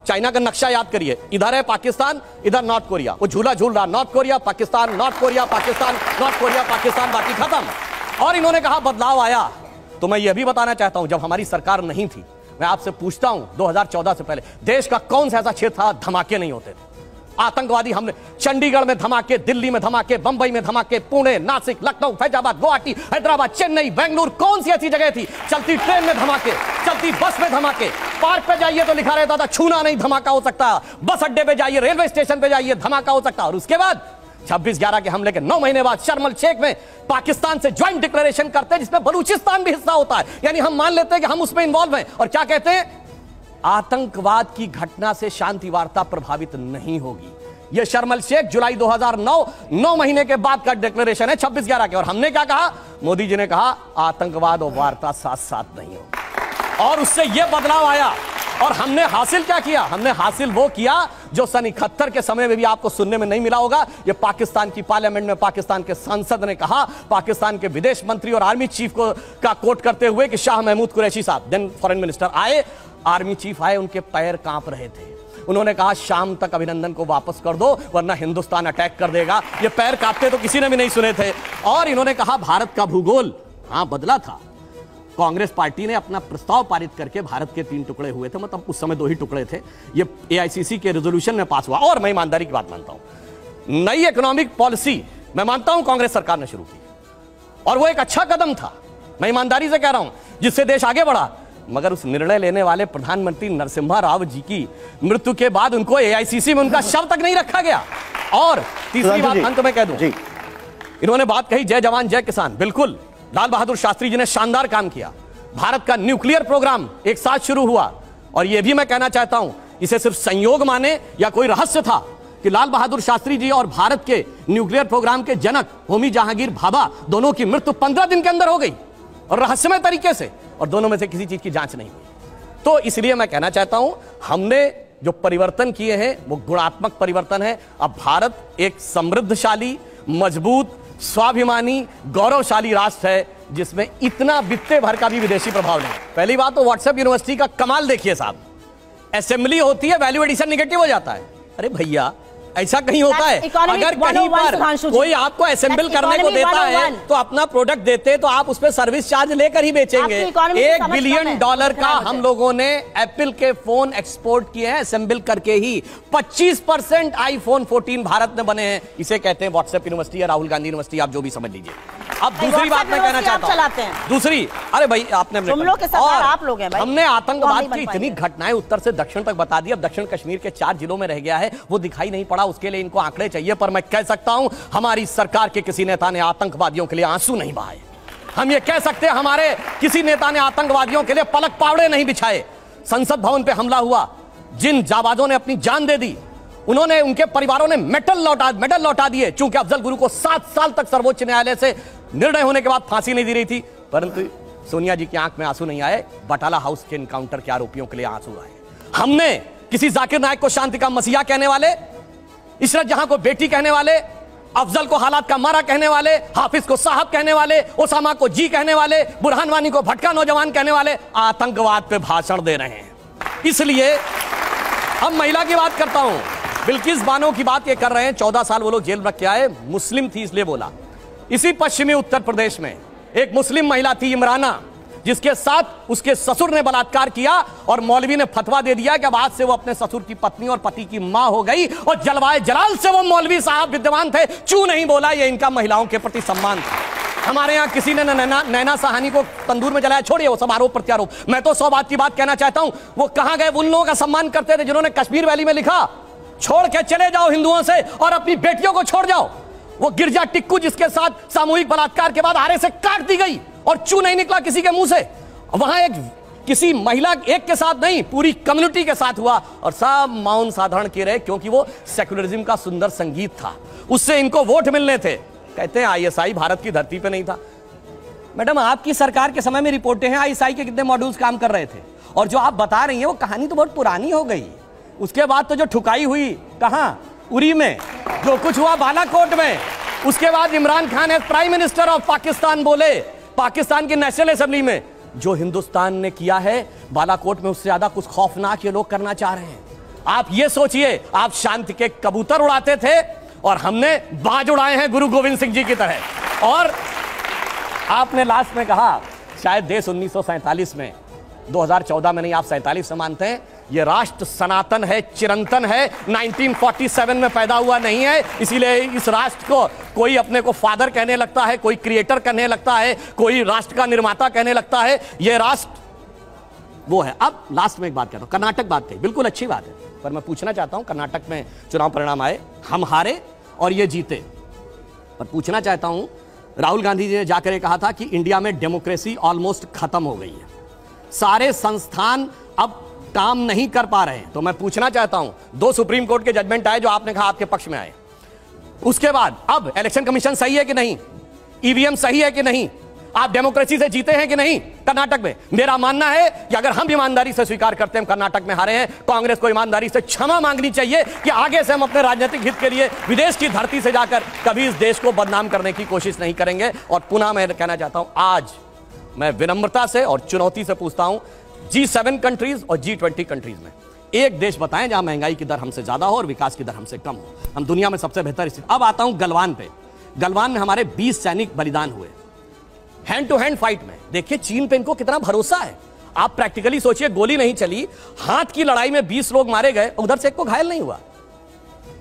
China का नक्शा याद करिए, इधर है पाकिस्तान, इधर नॉर्थ कोरिया। वो झूला झूल रहा, north Korea Pakistan, north Korea Pakistan, north Korea Pakistan, बाकी खत्म। और इन्होंने कहा बदलाव आया। तो मैं यह भी बताना चाहता हूं, जब हमारी सरकार नहीं थी, मैं आपसे पूछता हूं 2014 से पहले देश का कौन सा ऐसा क्षेत्र था धमाके नहीं होते थे? आतंकवादी हमले, चंडीगढ़ में धमाके, दिल्ली में धमाके, बंबई में धमाके, पुणे, नासिक, लखनऊ, फैजाबाद, गुवाहाटी, हैदराबाद, चेन्नई, बेंगलुरु, कौन सी ऐसी जगह थी? चलती ट्रेन में धमाके, चलती बस में धमाके, पार्क पे जाइए तो लिखा रहता था छूना नहीं धमाका हो सकता, बस अड्डे पे जाइए, रेलवे स्टेशन पे जाइए धमाका हो सकता। और उसके बाद 26/11 के हमले के 9 महीने बाद शर्म एल शेख में पाकिस्तान से ज्वाइंट डिक्लेरेशन करते हैं जिसमें बलूचिस्तान भी हिस्सा होता है, यानी हम मान लेते हैं कि हम उसमें इन्वॉल्व हैं। और क्या कहते हैं? आतंकवाद की घटना से शांति वार्ता प्रभावित नहीं होगी। यह शर्म एल शेख जुलाई 2009 9 महीने के बाद का डिक्लेरेशन है 26/11 के। और हमने क्या कहा? मोदी जी ने कहा आतंकवाद और वार्ता साथ साथ नहीं होगी। और उससे यह बदलाव आया। और हमने हासिल क्या किया? हमने हासिल वो किया जो सन 71 के समय में भी आपको सुनने में नहीं मिला होगा। यह पाकिस्तान की पार्लियामेंट में पाकिस्तान के सांसद ने कहा, पाकिस्तान के विदेश मंत्री और आर्मी चीफ का कोट करते हुए कि शाह महमूद कुरैशी साहब, देन फॉरेन मिनिस्टर, आए, आर्मी चीफ आए, उनके पैर कांप रहे थे। उन्होंने कहा शाम तक अभिनंदन को वापस कर दो वरना हिंदुस्तान अटैक कर देगा। ये पैर कांपते तो किसी ने भी नहीं सुने थे। और इन्होंने कहा भारत का भूगोल बदला था। कांग्रेस पार्टी ने अपना प्रस्ताव पारित करके भारत के 3 टुकड़े हुए थे, मतलब उस समय 2 ही टुकड़े थे। ये एआईसीसी के रेजोल्यूशन में पास हुआ। और मैं ईमानदारी की बात मानता हूं, नई इकोनॉमिक पॉलिसी मैं मानता हूं कांग्रेस सरकार ने शुरू की और वो एक अच्छा कदम था, मैं ईमानदारी से कह रहा हूं, जिससे देश आगे बढ़ा। मगर उस निर्णय लेने वाले प्रधानमंत्री नरसिम्हा राव जी की मृत्यु के बाद उनको एआईसीसी में उनका शव तक नहीं रखा गया। और तीसरी बात अंत में कह दूं, इन्होंने बात कही जय जवान जय किसान। बिल्कुल, लाल बहादुर शास्त्री जी ने शानदार काम किया। भारत का न्यूक्लियर प्रोग्राम एक साथ शुरू हुआ। और यह भी मैं कहना चाहता हूं, इसे सिर्फ संयोग माने या कोई रहस्य था कि लाल बहादुर शास्त्री जी और भारत के न्यूक्लियर प्रोग्राम के जनक होमी जहांगीर भाभा दोनों की मृत्यु 15 दिन के अंदर हो गई और रहस्यमय तरीके से, और दोनों में से किसी चीज की जांच नहीं हुई। तो इसलिए मैं कहना चाहता हूं, हमने जो परिवर्तन किए हैं वो गुणात्मक परिवर्तन है। अब भारत एक समृद्धशाली, मजबूत, स्वाभिमानी, गौरवशाली राष्ट्र है जिसमें इतना वित्तीय भर का भी विदेशी प्रभाव नहीं। पहली बात तो व्हाट्सएप यूनिवर्सिटी का कमाल देखिए साहब, असेंबली होती है, वैल्यू एडिशन निगेटिव हो जाता है। अरे भैया, ऐसा कहीं होता है? अगर कहीं पर कोई आपको असेंबल करने को देता है तो अपना प्रोडक्ट देते तो आप उस पर सर्विस चार्ज लेकर ही बेचेंगे। $1 बिलियन का हम लोगों ने एप्पल के फोन एक्सपोर्ट किए हैं असेंबल करके ही। 25% आईफोन 14 भारत में बने हैं। इसे कहते हैं व्हाट्सएप यूनिवर्सिटी या राहुल गांधी यूनिवर्सिटी, आप जो भी समझ लीजिए। अब दूसरी बात मैं कहना चाहता हूं, दूसरी, अरे भाई आपने आप लोग हैं भाई। हमने आतंकवाद की इतनी घटनाएं उत्तर से दक्षिण तक बता दी। अब दक्षिण कश्मीर के 4 जिलों में रह गया है, वो दिखाई नहीं पड़ा, उसके लिए इनको आंकड़े चाहिए। पर मैं कह सकता हूं, हमारी सरकार के किसी नेता ने आतंकवादियों के लिए आंसू नहीं बहाए। हम ये कह सकते हैं, हमारे किसी नेता ने आतंकवादियों के लिए पलक पावड़े नहीं बिछाए। संसद भवन पे हमला हुआ, जिन जाबाजों ने अपनी जान दे दी, उन्होंने, उनके परिवारों ने मेडल लौटा दिए। चूंकि अफजल गुरु को 7 साल तक सर्वोच्च न्यायालय से निर्णय होने के बाद फांसी नहीं दी रही थी, परंतु सोनिया जी की आंख में आंसू नहीं आए। बटाला हाउस के एनकाउंटर के आरोपियों के लिए आंसू आए। हमने किसी जाकिर नायक को शांति का मसीहा कहने वाले, इशरत जहां को बेटी कहने वाले, अफजल को हालात का मारा कहने वाले, हाफिज को साहब कहने वाले, ओसामा को जी कहने वाले, बुरहान वानी को भटका नौजवान कहने वाले आतंकवाद पे भाषण दे रहे हैं। इसलिए हम महिला की बात करता हूं, बिल्किस बानो की बात ये कर रहे हैं। 14 साल वो लोग जेल रख के आए, मुस्लिम थी इसलिए बोला। इसी पश्चिमी उत्तर प्रदेश में एक मुस्लिम महिला थी इमराना, जिसके साथ उसके ससुर ने बलात्कार किया और मौलवी ने फतवा दे दिया कि अब आज से वो अपने ससुर की पत्नी और पति की मां हो गई। और जलवाए जलाल से वो मौलवी साहब विद्यमान थे, चू नहीं बोला। ये इनका महिलाओं के प्रति सम्मान था। हमारे यहां किसी ने नैना साहनी को तंदूर में जलाया, छोड़िए वो सब आरोप प्रत्यारोप। मैं तो 100 बात की बात कहना चाहता हूं, वो कहां गए उन लोगों का सम्मान करते थे जिन्होंने कश्मीर वैली में लिखा, छोड़ के चले जाओ हिंदुओं से और अपनी बेटियों को छोड़ जाओ। वो गिरजा टिक्कू जिसके साथ सामूहिक बलात्कार के बाद आरे से काट दी गई और चू नहीं निकला किसी के मुंह से। वहां एक किसी महिला एक के साथ नहीं, पूरी कम्युनिटी के साथ हुआ और सब मौन साधारण किए रहे, क्योंकि वो सेकुलरिज्म का सुंदर संगीत था, उससे इनको वोट मिलने थे। कहते हैं आईएसआई भारत की धरती पे नहीं था। मैडम, आपकी सरकार के समय में रिपोर्टें हैं आईएसआई के कितने मॉड्यूल्स काम कर रहे थे, और जो आप बता रही हैं वो कहानी तो बहुत पुरानी हो गई। उसके बाद तो जो ठुकाई हुई कहां, उरी में, जो कुछ हुआ बालाकोट में, उसके बाद Imran Khan as prime minister of Pakistan बोले पाकिस्तान की नेशनल असेंबली में, जो हिंदुस्तान ने किया है बालाकोट में उससे ज्यादा कुछ खौफनाक ये लोग करना चाह रहे हैं। आप ये सोचिए, आप शांति के कबूतर उड़ाते थे और हमने बाज उड़ाए हैं गुरु गोविंद सिंह जी की तरह। और आपने लास्ट में कहा शायद देश 1947 में, 2014 में नहीं, आप 47 से मानते हैं, ये राष्ट्र सनातन है, चिरंतन है, 1947 में पैदा हुआ नहीं है। इसीलिए इस राष्ट्र को कोई अपने को फादर कहने लगता है, कोई क्रिएटर कहने लगता है, कोई राष्ट्र का निर्माता कहने लगता है। ये राष्ट्र वो है। अब लास्ट में एक बात कहता हूं, कर्नाटक बात कही, बिल्कुल अच्छी बात है, पर मैं पूछना चाहता हूं, कर्नाटक में चुनाव परिणाम आए, हम हारे और ये जीते, पर पूछना चाहता हूं, राहुल गांधी जी ने जाकर कहा था कि इंडिया में डेमोक्रेसी ऑलमोस्ट खत्म हो गई है, सारे संस्थान अब काम नहीं कर पा रहे हैं। तो मैं पूछना चाहता हूं, 2 सुप्रीम कोर्ट के जजमेंट आए जो आपने कहा आपके पक्ष में आए, उसके बाद अब इलेक्शन कमीशन सही है कि नहीं, ईवीएम सही है कि नहीं, आप डेमोक्रेसी से जीते हैं कि नहीं कर्नाटक में? मेरा मानना है कि अगर हम ईमानदारी से स्वीकार करते हैं कर्नाटक में हारे हैं, कांग्रेस को ईमानदारी से क्षमा मांगनी चाहिए कि आगे से हम अपने राजनीतिक हित के लिए विदेश की धरती से जाकर कभी इस देश को बदनाम करने की कोशिश नहीं करेंगे। और पुनः मैं कहना चाहता हूं, आज मैं विनम्रता से और चुनौती से पूछता हूं, G7 कंट्रीज और G20 कंट्रीज में एक देश बताएं जहां महंगाई की दर हमसे ज्यादा हो और विकास की दर हमसे कम हो। हम दुनिया में सबसे बेहतर स्थिति। अब आता हूं गलवान पे। गलवान में हमारे 20 सैनिक बलिदान हुए हैंड टू हैंड फाइट में। देखिए चीन पे इनको कितना भरोसा है। आप प्रैक्टिकली सोचिए, गोली नहीं चली, हाथ की लड़ाई में 20 लोग मारे गए, उधर से एक को घायल नहीं हुआ।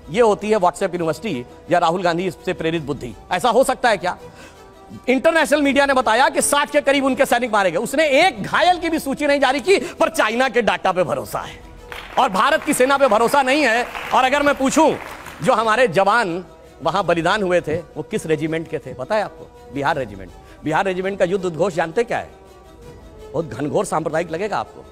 यह होती है व्हाट्सएप यूनिवर्सिटी या राहुल गांधी से प्रेरित बुद्धि। ऐसा हो सकता है क्या? इंटरनेशनल मीडिया ने बताया कि 60 के करीब उनके सैनिक मारे गए, उसने एक घायल की भी सूची नहीं जारी की, पर चाइना के डाटा पे भरोसा है और भारत की सेना पे भरोसा नहीं है। और अगर मैं पूछूं, जो हमारे जवान वहां बलिदान हुए थे वो किस रेजिमेंट के थे पता है आपको? बिहार रेजिमेंट। बिहार रेजिमेंट का युद्ध उद्घोष जानते क्या है? बहुत घनघोर सांप्रदायिक लगेगा आपको।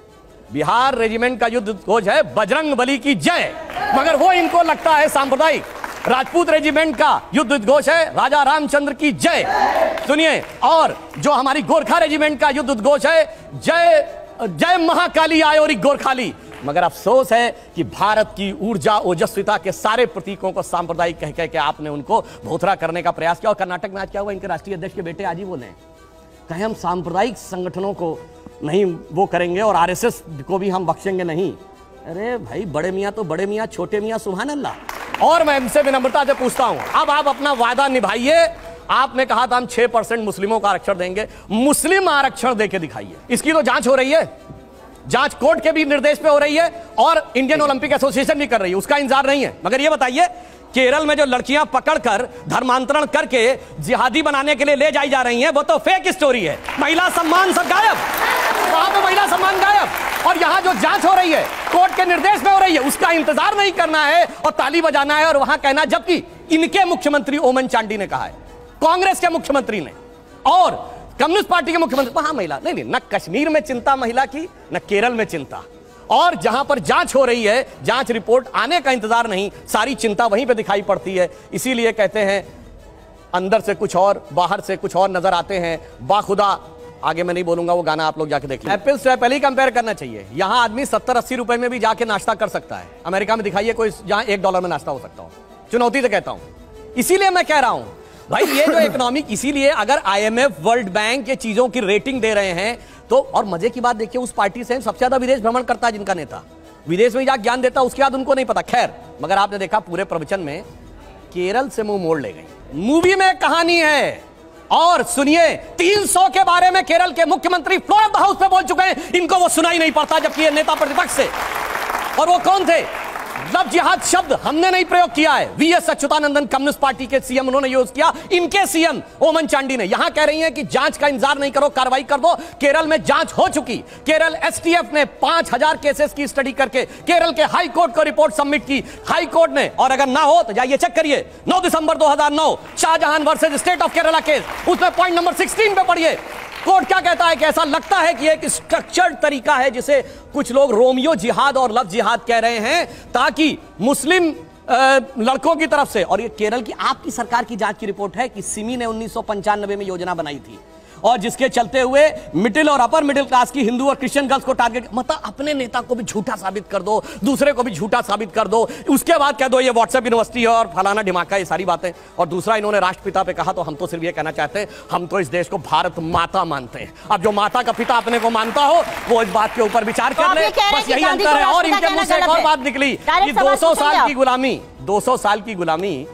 बिहार रेजिमेंट का युद्ध उद्घोष है बजरंग बली की जय, मगर वो इनको लगता है सांप्रदायिक। राजपूत रेजिमेंट का युद्ध उद्घोष है राजा रामचंद्र की जय, सुनिए। और जो हमारी गोरखा रेजिमेंट का युद्ध उद्घोष है जय जय महाकाली आयोरी गोरखाली। मगर अफसोस है कि भारत की ऊर्जा ओजस्विता के सारे प्रतीकों को सांप्रदायिक कह कह के आपने उनको भोथरा करने का प्रयास किया। और कर्नाटक में आज क्या हुआ? इनके राष्ट्रीय अध्यक्ष के बेटे आज ही बोले कहे हम सांप्रदायिक संगठनों को नहीं वो करेंगे और आरएसएस को भी हम बख्शेंगे नहीं। अरे भाई, बड़े मियां तो बड़े मियां, छोटे मियां सुभान अल्लाह। और मैं इनसे विनम्रता से पूछता हूं, अब आप अपना वादा निभाइए। आपने कहा था हम 6% मुस्लिमों का आरक्षण देंगे, मुस्लिम आरक्षण देके दिखाइए। इसकी तो जांच हो रही है, जांच कोर्ट के भी निर्देश पे हो रही है और इंडियन ओलंपिक एसोसिएशन भी कर रही है, उसका इंतजार नहीं है। मगर ये बताइए, केरल में जो लड़कियां पकड़कर धर्मांतरण करके जिहादी बनाने के लिए ले जाई जा रही हैं, वो तो फेक स्टोरी है। महिला सम्मान सब गायब, वहां पे महिला सम्मान गायब। और यहां जो जांच हो रही है कोर्ट के निर्देश में हो रही है, उसका इंतजार नहीं करना है और ताली बजाना है और वहां कहना। जबकि इनके मुख्यमंत्री ओमन चांडी ने कहा है, कांग्रेस के मुख्यमंत्री ने और कम्युनिस्ट पार्टी के मुख्यमंत्री, वहां महिला नहीं, न कश्मीर में चिंता महिला की, न केरल में चिंता। और जहां पर जांच हो रही है, जांच रिपोर्ट आने का इंतजार नहीं, सारी चिंता वहीं पे दिखाई पड़ती है। इसीलिए कहते हैं अंदर से कुछ और, बाहर से कुछ और नजर आते हैं। बाखुदा, आगे मैं नहीं बोलूंगा, वो गाना आप लोग जाके देख लीजिए। एप्पल से एप्पल ही कंपेयर करना चाहिए। यहां आदमी 70-80 रुपए में भी जाके नाश्ता कर सकता है। अमेरिका में दिखाइए कोई जहां $1 में नाश्ता हो सकता हो। चुनौती से कहता हूं। इसीलिए मैं कह रहा हूं भाई, ये जो इकोनॉमिक, इसीलिए अगर IMF, वर्ल्ड बैंक ये चीजों की रेटिंग दे रहे हैं तो, और मजे की बात देखिए, उस पार्टी से सबसे ज्यादा विदेश भ्रमण करता है जिनका नेता, विदेश में जाकर ज्ञान देता, उसके बाद उनको नहीं पता। खैर, मगर आपने देखा पूरे प्रवचन में केरल से मुंह मोड़ ले गई। मूवी में कहानी है। और सुनिए, 300 के बारे में केरल के मुख्यमंत्री फ्लोर ऑफ द हाउस पे बोल चुके हैं, इनको वो सुनाई नहीं पड़ता, जबकि ये नेता प्रतिपक्ष से। और वो कौन थे? लव जिहाद शब्द हमने नहीं प्रयोग किया है, वीएस अच्युतानंदन कम्युनिस्ट पार्टी के सीएम उन्होंने यूज किया, इनके सीएम ओमन चांडी ने। यहां कह रही हैं कि जांच का इंतजार नहीं करो, कार्रवाई कर दो। केरल में जांच हो चुकी। केरल एसटीएफ ने 5000 केसेस की स्टडी करके केरल के हाई कोर्ट को रिपोर्ट सबमिट की। हाई कोर्ट ने, और अगर ना हो तो जाइए चेक करिए, 9 दिसंबर 2009 Shahjahan versus state of Kerala case, उसमें पॉइंट नंबर 16 पे पढ़िए। कोर्ट क्या कहता है कि ऐसा लगता है कि एक स्ट्रक्चर्ड तरीका है जिसे कुछ लोग रोमियो जिहाद और लव जिहाद कह रहे हैं, ताकि मुस्लिम लड़कों की तरफ से। और ये केरल की आपकी सरकार की जांच की रिपोर्ट है कि सिमी ने 1995 में योजना बनाई थी और जिसके चलते हुए मिडिल और अपर मिडिल क्लास की हिंदू और क्रिश्चियन गर्ल्स को टारगेट, मतलब अपने नेता को भी झूठा साबित कर दो, दूसरे को भी झूठा साबित कर दो, उसके बाद कह दो ये व्हाट्सएप यूनिवर्सिटी और फलाना ढिमाका, ये सारी बातें। और दूसरा इन्होंने राष्ट्रपिता पे कहा, तो हम तो सिर्फ ये कहना चाहते हैं, हम तो इस देश को भारत माता मानते हैं। अब जो माता का पिता अपने को मानता हो वो इस बात के ऊपर विचार कर ले, बस यही अंतर है। और इनके मुंह से एक और बात निकली कि 200 साल की गुलामी, 200 साल की गुलामी,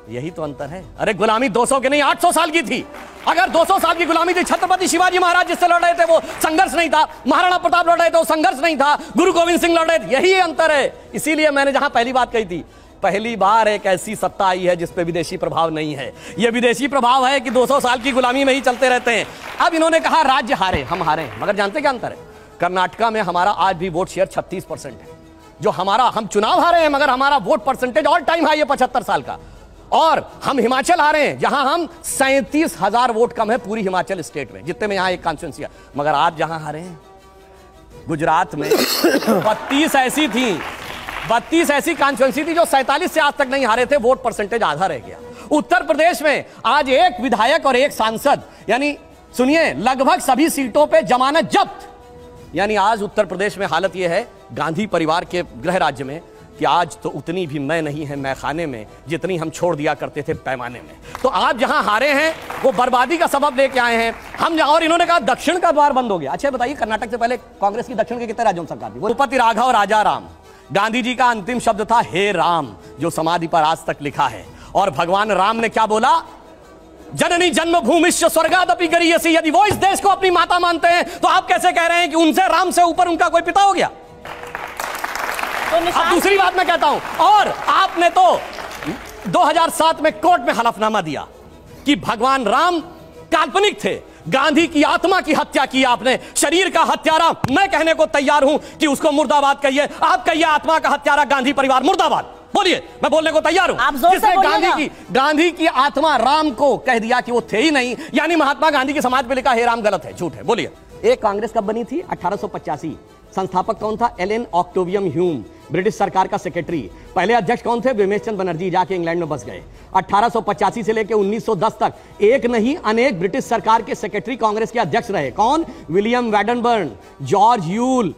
यही तो अंतर है। अरे गुलामी 200 की नहीं 800 साल की थी। अगर 200 साल की गुलामी थी, छत्रपति शिवाजी महाराज जिससे लड़ रहे थे वो संघर्ष नहीं था, महाराणा प्रताप लड़ रहे थे वो संघर्ष नहीं था, गुरु गोविंद सिंह लड़ रहे थे, यही अंतर है। इसीलिए मैंने जहां पहली बात कही थी, पहली बार एक ऐसी सत्ता आई है जिसपे विदेशी प्रभाव नहीं है। यह विदेशी प्रभाव है कि 200 साल की गुलामी में ही चलते रहते हैं। अब इन्होंने कहा राज्य हारे, हम हारे, मगर जानते क्या अंतर है? कर्नाटका में हमारा आज भी वोट शेयर 36% है। जो हमारा, हम चुनाव हारे हैं मगर हमारा vote percentage all time high है 75 साल का। और हम हिमाचल आ रहे हैं जहां हम 37,000 वोट कम है पूरी हिमाचल स्टेट में, जितने में यहां एक कॉन्स्टिट्यूंसी है। मगर आज जहां हारे हैं गुजरात में 32 ऐसी थी, 32 ऐसी कॉन्स्टिट्यूंसी थी जो 47 से आज तक नहीं हारे थे, वोट परसेंटेज आधा रह गया। उत्तर प्रदेश में आज एक विधायक और एक सांसद, यानी सुनिए लगभग सभी सीटों पे जमानत जब्त। यानी आज उत्तर प्रदेश में हालत यह है गांधी परिवार के गृह राज्य में कि आज तो उतनी भी मैं नहीं है मैखाने में जितनी हम छोड़ दिया करते थे पैमाने में। तो आप जहां हारे हैं वो बर्बादी का सबब लेके आए हैं हम। और इन्होंने कहा दक्षिण का द्वार बंद हो गया। अच्छा बताइए, कर्नाटक से पहले कांग्रेस की दक्षिण के कितने राज्यों में सरकार थी? भूपति राघव राजा राम, गांधी जी का अंतिम शब्द था हे राम, जो समाधि पर आज तक लिखा है। और भगवान राम ने क्या बोला? जननी जन्मभूमिश्च स्वर्गादपि गरीयसी। यदि वो इस देश को अपनी माता मानते हैं तो आप कैसे कह रहे हैं कि उनसे, राम से ऊपर उनका कोई पिता हो गया? अब दूसरी बात मैं कहता हूं, और आपने तो 2007 में कोर्ट में हलफनामा दिया कि भगवान राम काल्पनिक थे, गांधी की आत्मा की हत्या की आपने, शरीर का हत्यारा मैं कहने को तैयार हूं कि उसको मुर्दाबाद कहिए, आप कहिए आत्मा का हत्यारा गांधी परिवार मुर्दाबाद, बोलिए, मैं बोलने को तैयार हूं। जिसने गांधी की आत्मा राम को कह दिया कि वो थे ही नहीं, यानी महात्मा गांधी की समाज पे लिखा हे राम गलत है, झूठ है, बोलिए। एक कांग्रेस कब बनी थी? 1885। संस्थापक कौन था? एलन ऑक्टेवियम ह्यूम, ब्रिटिश सरकार का सेक्रेटरी। पहले अध्यक्ष कौन थे? विमेश चंद बनर्जी, जाके इंग्लैंड में बस गए। 1885 से लेकर 1910 तक एक नहीं अनेक ब्रिटिश सरकार के सेक्रेटरी कांग्रेस के अध्यक्ष रहे। कौन? William वैडनबर्न, George Yule,